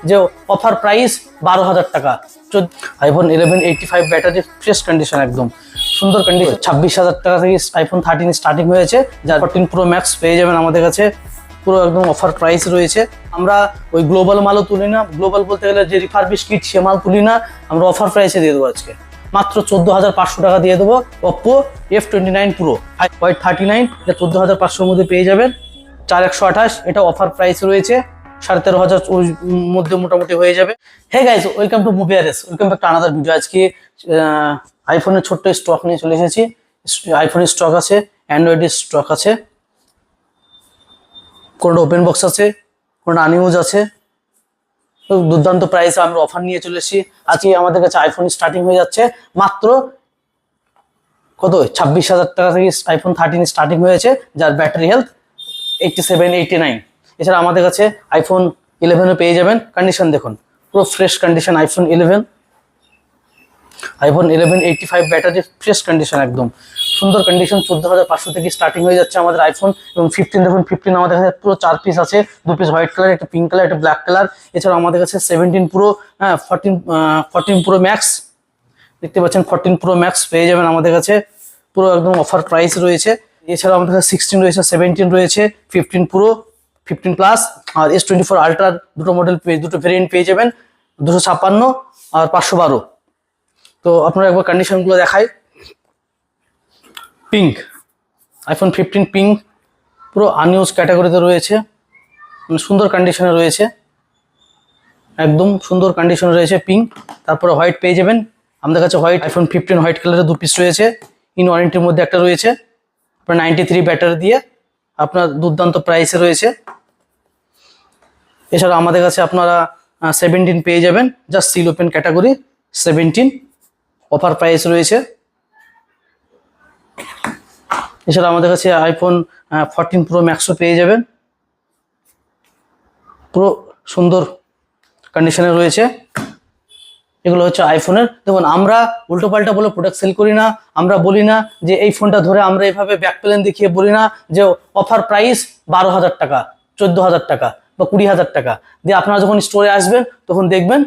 যে offer price 12,000 টাকা। IPhone 11 85 battery fresh condition, একদম সুন্দর কন্ডিশন। 26,000 টাকা থেকে আইফোন 13 স্টার্টিং হয়েছে, যার 14 প্রো ম্যাক্স পেয়ে যাবেন আমাদের কাছে। পুরো একদম অফার প্রাইস রয়েছে। আমরা ওই গ্লোবাল মালও তুলি না, গ্লোবাল বলতে গেলে যে রিফারবিশ কিট সে মাল তুলি না, আমরা অফার প্রাইসে দিয়ে দেবো আজকে মাত্র 14,500 টাকা দিয়ে দেবো। Oppo F29 Pro White 39, এটা 14,500 মধ্যে পেয়ে যাবেন। 4128, এটা অফার প্রাইস রয়েছে, 13,500 মধ্যে মোটামুটি হয়ে যাবে। Hey guys, welcome to movie RS, welcome back to another video. আজকে আইফোনের ছোট্ট স্টক নিয়ে চলে এসেছি। আইফোনের স্টক আছে, অ্যান্ড্রয়েডের স্টক আছে, কোনটা ওপেন বক্স আছে, কোনটা আনইউজ আছে। দুর্দান্ত প্রাইসে আমরা অফার নিয়ে চলে এসেছি। আজকে আমাদের কাছে আইফোন স্টার্টিং হয়ে যাচ্ছে মাত্র কত 26,000 টাকা থেকে আইফোন 13 স্টার্টিং হয়েছে, যার ব্যাটারি হেলথ 87, 89। এছাড়া আমাদের কাছে আইফোন 11ও পেয়ে যাবেন। কন্ডিশন দেখুন, পুরো fresh condition. IPhone 11 85 battery fresh condition, একদম সুন্দর কন্ডিশন। 14,500 থেকে স্টার্টিং হয়ে যাচ্ছে আমাদের আইফোন। এবং 15 দেখুন, 15 আমাদের কাছে পুরো 4 পিস আছে, 2 পিস হোয়াইট কালার, একটা পিঙ্ক কালার, একটা ব্ল্যাক কালার। এছাড়া আমাদের কাছে 17 প্রো, 14 প্রো ম্যাক্স দেখতে পাচ্ছেন, 14 প্রো ম্যাক্স পেয়ে যাবেন আমাদের কাছে। পুরো একদম অফার প্রাইস রয়েছে। এছাড়া আমাদের কাছে 16 রয়েছে, 17 রয়েছে, 15 প্রো, 15 প্লাস আর S24 আলট্রার দুটো মডেল দুটো ভেরিয়েন্ট পেয়ে যাবেন, 256 আর 512। তো আপনারা একবার কন্ডিশনগুলো দেখাই। পিঙ্ক, আইফোন 15 পিঙ্ক, পুরো আনইউজ ক্যাটাগরিতে রয়েছে, মানে সুন্দর কন্ডিশনে রয়েছে, একদম সুন্দর কন্ডিশনে রয়েছে পিঙ্ক। তারপরে হোয়াইট পেয়ে যাবেন আমাদের কাছে। হোয়াইট আইফোন 15 হোয়াইট কালারের 2 পিস রয়েছে, ইন ওয়ারেন্টির মধ্যে একটা রয়েছে, আপনার 93 ব্যাটারি দিয়ে আপনার দুর্দান্ত প্রাইসে রয়েছে। এছাড়া আমাদের কাছে আপনারা 17 পেয়ে যাবেন, just seal open category 17, offer price রয়েছে। এছাড়া আমাদের কাছে আইফোন 14 প্রো ম্যাক্সও পেয়ে যাবেন, পুরো সুন্দর কন্ডিশনে রয়েছে। এগুলো হচ্ছে আইফোনের। দেখুন, আমরা উল্টো পাল্টা বলে প্রোডাক্ট সেল করি না। আমরা বলি না যে এই ফোনটা ধরে আমরা এইভাবে ব্যাক প্লেন দেখিয়ে বলি না যে অফার প্রাইস 12,000 টাকা, 14,000 টাকা বা 20,000 টাকা দিয়ে আপনারা যখন স্টোরে আসবেন তখন দেখবেন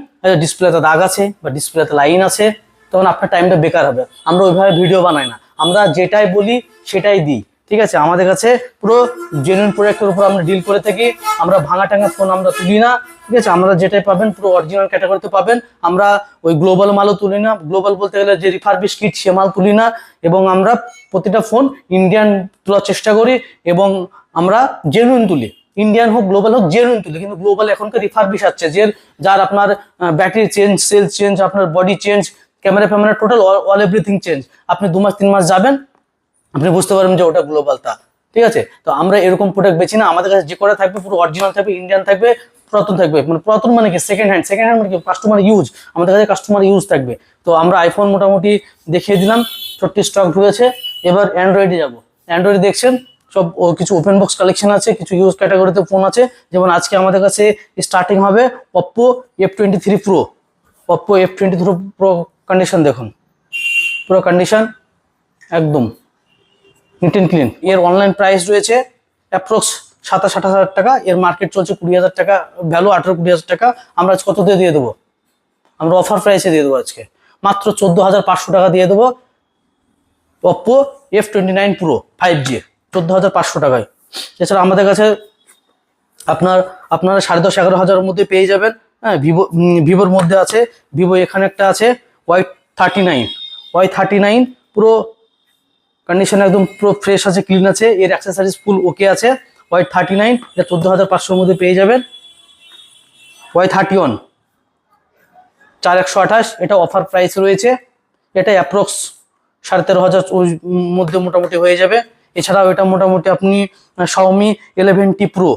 ডিসপ্লেতে দাগ আছে বা ডিসপ্লেতে লাইন আছে, তখন আপনার টাইমটা বেকার হবে। আমরা ওইভাবে ভিডিও বানাই না, আমরা যেটাই বলি সেটাই দিই, ঠিক আছে? আমাদের কাছে পুরো জেনুইন প্রোডাক্টের উপর আমরা ডিল করে থাকি। আমরা ভাঙা টাঙা ফোন আমরা তুলি না, ঠিক আছে? আমরা যেটাই পাবেন পুরো অরিজিনাল ক্যাটাগরিতে পাবেন। আমরা ওই গ্লোবাল মালও তুলি না, গ্লোবাল বলতে গেলে যে রিফারবিশ কিট সে মাল তুলি না। এবং আমরা প্রতিটা ফোন ইন্ডিয়ান তোলার চেষ্টা করি এবং আমরা জেনুইন তুলি। ইন্ডিয়ান হোক গ্লোবাল হোক, জেনুইন তুলি। কিন্তু গ্লোবাল এখনকার রিফারবিশ আসছে, যার আপনার ব্যাটারি চেঞ্জ, সেল চেঞ্জ, আপনার বডি চেঞ্জ, ক্যামেরা ফ্যামেরা টোটাল অল এভরিথিং চেঞ্জ। আপনি 2 মাস 3 মাস যাবেন, আপনি বুঝতে পারবেন যে ওটা গ্লোবাল তা, ঠিক আছে? তো আমরা এরকম প্রোডাক্ট বেচি না। আমাদের কাছে যে করা থাকবে পুরো অরিজিনাল থাকবে, ইন্ডিয়ান থাকবে, পুরাতন থাকবে। মানে পুরাতন মানে কি, সেকেন্ড হ্যান্ড। সেকেন্ড হ্যান্ড মানে কি, কাস্টমার ইউজ। আমাদের কাছে কাস্টমার ইউজ থাকবে। তো আমরা আইফোন মোটামুটি দেখিয়ে দিলাম, 40 স্টক ঢুকেছে। এবার অ্যান্ড্রয়েডে যাব। অ্যান্ড্রয়েডে দেখছেন সব কিছু ওপেন বক্স কালেকশন আছে, কিছু ইউজ ক্যাটাগরিতে ফোন আছে। যেমন আজকে আমাদের কাছে স্টার্টিং হবে Oppo F23 Pro। Oppo F23 Pro condition দেখুন, পুরো কন্ডিশন একদম নিট এন্ড ক্লিন। এর অনলাইন প্রাইস রয়েছে অ্যাপ্রক্স 27-28,000 টাকা। এর মার্কেট চলছে 20,000 টাকা, ভ্যালু 18-20,000 টাকা। আমরা আজ কত দিয়ে দেবো? আমরা অফার প্রাইসে দিয়ে দেবো আজকে মাত্র 14,500 টাকা দিয়ে দেবো। Oppo F29 Pro 5G 14,500 টাকায়। এছাড়া আমাদের কাছে আপনারা 10,500-11,000 মধ্যে পেয়ে যাবেন। হ্যাঁ, ভিভোর মধ্যে আছে, ভিভো এখানে একটা আছে Y39 পুরো কন্ডিশন একদম পুরো ফ্রেশ আছে, ক্লিন আছে, এর অ্যাক্সেসরিজ ফুল ওকে আছে। Y39 এটা 14,500 মধ্যে পেয়ে যাবেন। Y31 4128, এটা অফার প্রাইস রয়েছে, এটা অ্যাপ্রক্স 13,500 মধ্যে মোটামুটি হয়ে যাবে। এছাড়াও এটা মোটামুটি আপনি Xiaomi 11T Pro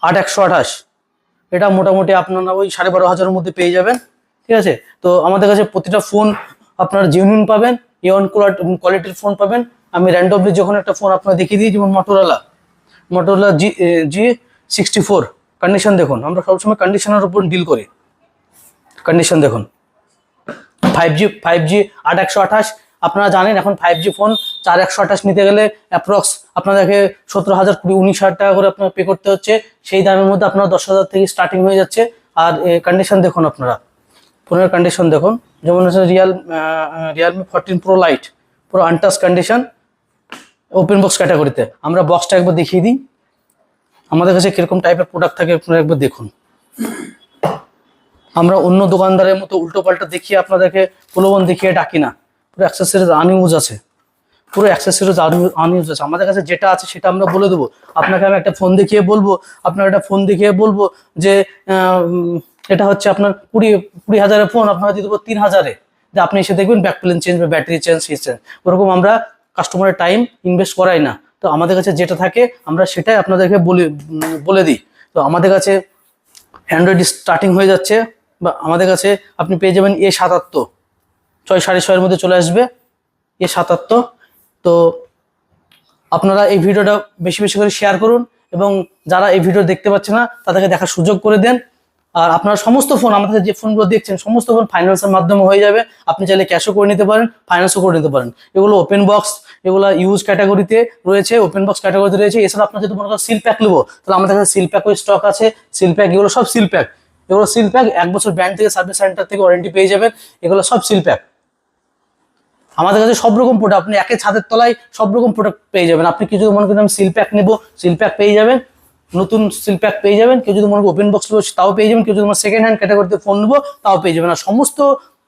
8128, এটা মোটামুটি আপনারা ওই 12,500 মধ্যে পেয়ে যাবেন, ঠিক আছে? তো আমাদের কাছে প্রতিটা ফোন আপনারা জেনুইন পাবেন, A1 কোয়ালিটির ফোন পাবেন। আমি র্যান্ডমলি যখন একটা ফোন আপনারা দেখিয়ে দিই, যেমন মোটরোলা G64 কন্ডিশন দেখুন। আমরা সবসময় কন্ডিশনের উপর ডিল করি। কন্ডিশন দেখুন, 5G 8128। আপনারা জানেন এখন 5G ফোন 4128 নিতে গেলে অ্যাপ্রক্স আপনাদেরকে 17,000, 19,000 টাকা করে আপনার পে করতে হচ্ছে। সেই দামের মধ্যে আপনার 10,000 থেকে স্টার্টিং হয়ে যাচ্ছে। আর কন্ডিশন দেখুন, আপনারা ফোনের কন্ডিশন দেখুন, যেমন হচ্ছে রিয়েলমি 14 প্রো লাইট, পুরো আনটাচ কন্ডিশন, ওপেন বক্স ক্যাটাগরিতে। আমরা বক্সটা একবার দেখিয়ে দিই আমাদের কাছে কিরকম টাইপের প্রোডাক্ট থাকে, আপনারা একবার দেখুন। আমরা অন্য দোকানদারের মতো উল্টো পাল্টা দেখিয়ে আপনাদেরকে প্রলোভন দেখিয়ে ডাকি না, পুরো অ্যাক্সেসরিজ আনইউজ আছে, পুরো অ্যাক্সেসরিজ আনইউজ আছে। আমাদের কাছে যেটা আছে সেটা আমরা বলে দেবো। আপনাকে আমি একটা ফোন দেখিয়ে বলবো, যে এটা হচ্ছে আপনার 20,000-এর ফোন, আপনাকে দিয়ে দেবো 3,000-এ, যে আপনি এসে দেখবেন ব্যাক প্লেন চেঞ্জ বা ব্যাটারি চেঞ্জ, ওরকম আমরা কাস্টমারের টাইম ইনভেস্ট করাই না। তো আমাদের কাছে যেটা থাকে আমরা সেটাই আপনাদেরকে বলে দিই। তো আমাদের কাছে অ্যান্ড্রয়েড স্টার্টিং হয়ে যাচ্ছে, বা আমাদের কাছে আপনি পেয়ে যাবেন A77, 6-6.5 মধ্যে চলে আসবে A77। তো আপনারা এই ভিডিওটা বেশি বেশি করে শেয়ার করুন, এবং যারা এই ভিডিও দেখতে পাচ্ছে না তাদেরকে দেখার সুযোগ করে দেন। আর আপনারা সমস্ত ফোন, আমাদের যে ফোনগুলো দেখছেন সমস্ত ফোন ফাইন্যান্সের মাধ্যমে হয়ে যাবে। আপনি চাইলে ক্যাশও করে নিতে পারেন, ফাইন্যান্সও করে নিতে পারেন। এগুলো ওপেন বক্স, এগুলো ইউজ ক্যাটাগরিতে রয়েছে, ওপেন বক্স ক্যাটাগরিতে রয়েছে। এছাড়া আপনার যদি মনে করেন সিল প্যাক নেবো, তাহলে আমাদের কাছে সিল প্যাকও স্টক আছে। সিল প্যাক, এগুলো সব সিল প্যাক, এগুলো সিল প্যাক 1 বছর ব্র্যান্ড থেকে সার্ভিস সেন্টার থেকে ওয়ারেন্টি পেয়ে যাবেন। এগুলো সব সিল প্যাক। আমাদের কাছে সব রকম প্রোডাক্ট, আপনি একে ছাদের তলায় সব রকম প্রোডাক্ট পেয়ে যাবেন। আপনি কিছু মনে করেন আমি সিল প্যাক নেবো, সিল প্যাক পেয়ে যাবেন, নতুন সিল প্যাক পেয়ে যাবেন। কেউ যদি মনে করেন ওপেন বক্স নেবো তাও পেয়ে যাবেন। কেউ যদি সেকেন্ড হ্যান্ড ক্যাটাগরিতে ফোন নেবো তাও পেয়ে যাবেন। আর সমস্ত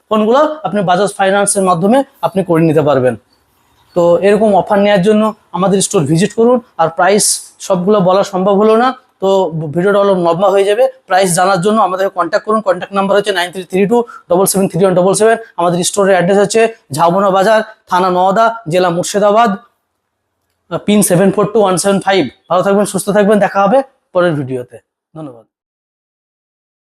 ফোনগুলো আপনি বাজাজ ফাইন্যান্সের মাধ্যমে আপনি করে নিতে পারবেন। তো এরকম অফার নেওয়ার জন্য আমাদের স্টোর ভিজিট করুন। আর প্রাইস সবগুলো বলা সম্ভব হলো না, তো ভিডিওটা হলো লম্বা হয়ে যাবে। প্রাইস জানার জন্য আমাদেরকে কন্ট্যাক্ট করুন। কন্ট্যাক্ট নাম্বার হচ্ছে 9332773177। আমাদের স্টোরের অ্যাড্রেস হচ্ছে ঝাউবনা বাজার, থানা নওদা, জেলা মুর্শিদাবাদ, পিন 742175। ভালো থাকবেন, সুস্থ থাকবেন, দেখা হবে পরের ভিডিওতে। ধন্যবাদ।